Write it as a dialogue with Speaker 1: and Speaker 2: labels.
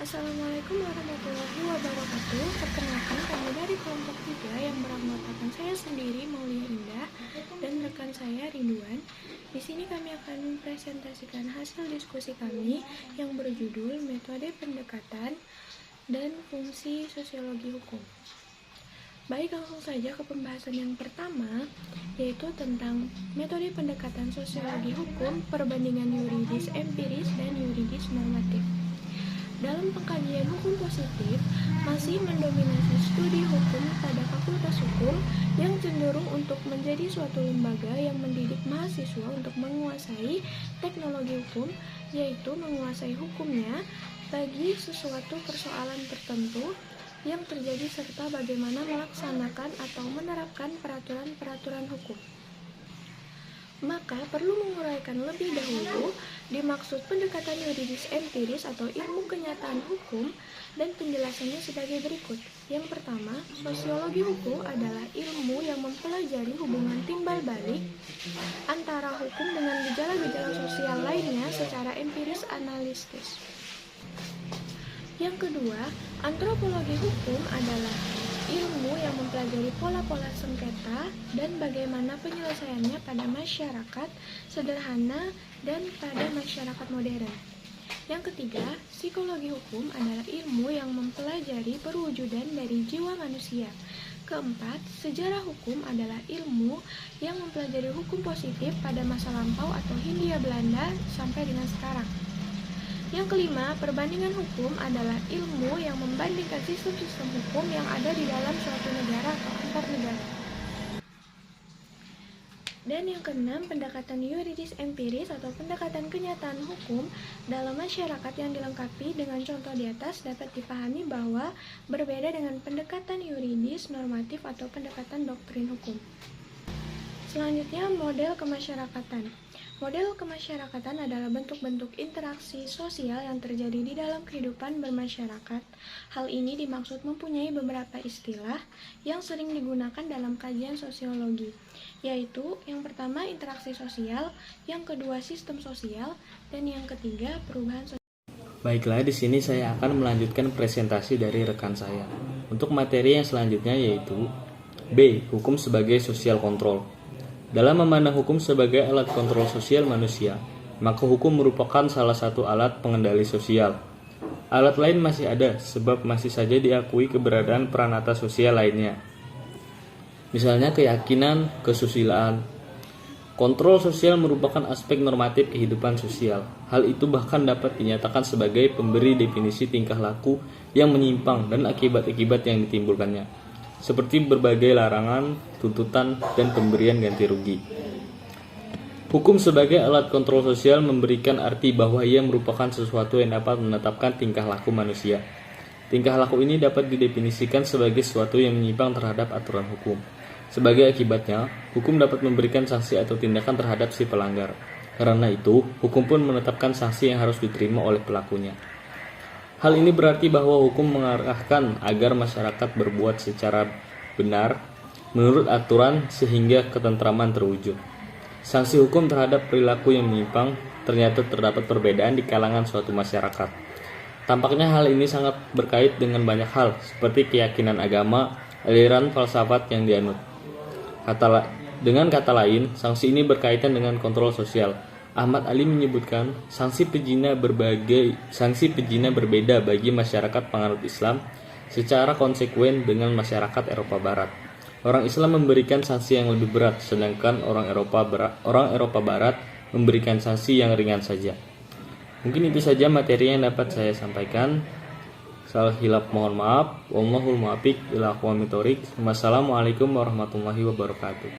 Speaker 1: Assalamualaikum warahmatullahi wabarakatuh. Perkenalkan, kami dari kelompok 3 yang beranggotakan saya sendiri, Maulia Indah, dan rekan saya, Ridwan. Di sini kami akan mempresentasikan hasil diskusi kami yang berjudul Metode Pendekatan dan Fungsi Sosiologi Hukum. Baik, langsung saja ke pembahasan yang pertama, yaitu tentang metode pendekatan sosiologi hukum, perbandingan yuridis empiris dan yuridis normatif. Dalam pengkajian hukum positif, masih mendominasi studi hukum pada fakultas hukum yang cenderung untuk menjadi suatu lembaga yang mendidik mahasiswa untuk menguasai teknologi hukum, yaitu menguasai hukumnya bagi sesuatu persoalan tertentu yang terjadi serta bagaimana melaksanakan atau menerapkan peraturan-peraturan hukum. Maka perlu menguraikan lebih dahulu dimaksud pendekatan yuridis empiris atau ilmu kenyataan hukum dan penjelasannya sebagai berikut. Yang pertama, sosiologi hukum adalah ilmu yang mempelajari hubungan timbal balik antara hukum dengan gejala-gejala sosial lainnya secara empiris analitis. Yang kedua, antropologi hukum adalah ilmu yang mempelajari pola-pola sengketa dan bagaimana penyelesaiannya pada masyarakat sederhana dan pada masyarakat modern. Yang ketiga, psikologi hukum adalah ilmu yang mempelajari perwujudan dari jiwa manusia. Keempat, sejarah hukum adalah ilmu yang mempelajari hukum positif pada masa lampau atau Hindia Belanda sampai dengan sekarang. Yang kelima, perbandingan hukum adalah ilmu yang membandingkan sistem-sistem hukum yang ada di dalam suatu negara atau antar negara. Dan yang keenam, pendekatan yuridis empiris atau pendekatan kenyataan hukum dalam masyarakat yang dilengkapi dengan contoh di atas dapat dipahami bahwa berbeda dengan pendekatan yuridis normatif atau pendekatan doktrin hukum. Selanjutnya, model kemasyarakatan. Model kemasyarakatan adalah bentuk-bentuk interaksi sosial yang terjadi di dalam kehidupan bermasyarakat. Hal ini dimaksud mempunyai beberapa istilah yang sering digunakan dalam kajian sosiologi, yaitu yang pertama interaksi sosial, yang kedua sistem sosial, dan yang ketiga perubahan sosial.
Speaker 2: Baiklah, di sini saya akan melanjutkan presentasi dari rekan saya. Untuk materi yang selanjutnya yaitu B. Hukum sebagai sosial kontrol. Dalam memandang hukum sebagai alat kontrol sosial manusia, maka hukum merupakan salah satu alat pengendali sosial. Alat lain masih ada, sebab masih saja diakui keberadaan peranata sosial lainnya. Misalnya keyakinan, kesusilaan. Kontrol sosial merupakan aspek normatif kehidupan sosial. Hal itu bahkan dapat dinyatakan sebagai pemberi definisi tingkah laku yang menyimpang dan akibat-akibat yang ditimbulkannya, seperti berbagai larangan, tuntutan, dan pemberian ganti rugi. Hukum sebagai alat kontrol sosial memberikan arti bahwa ia merupakan sesuatu yang dapat menetapkan tingkah laku manusia. Tingkah laku ini dapat didefinisikan sebagai sesuatu yang menyimpang terhadap aturan hukum. Sebagai akibatnya, hukum dapat memberikan sanksi atau tindakan terhadap si pelanggar. Karena itu, hukum pun menetapkan sanksi yang harus diterima oleh pelakunya. Hal ini berarti bahwa hukum mengarahkan agar masyarakat berbuat secara benar menurut aturan sehingga ketentraman terwujud. Sanksi hukum terhadap perilaku yang menyimpang ternyata terdapat perbedaan di kalangan suatu masyarakat. Tampaknya hal ini sangat berkait dengan banyak hal seperti keyakinan agama, aliran falsafat yang dianut. Dengan kata lain, sanksi ini berkaitan dengan kontrol sosial. Ahmad Ali menyebutkan sanksi pezina berbeda bagi masyarakat penganut Islam secara konsekuen dengan masyarakat Eropa Barat. Orang Islam memberikan sanksi yang lebih berat, sedangkan orang Eropa Barat memberikan sanksi yang ringan saja. Mungkin itu saja materi yang dapat saya sampaikan. Salah hilaf mohon maaf. Wallahul muwaffiq ila aqwamit thoriq. Wassalamualaikum warahmatullahi wabarakatuh.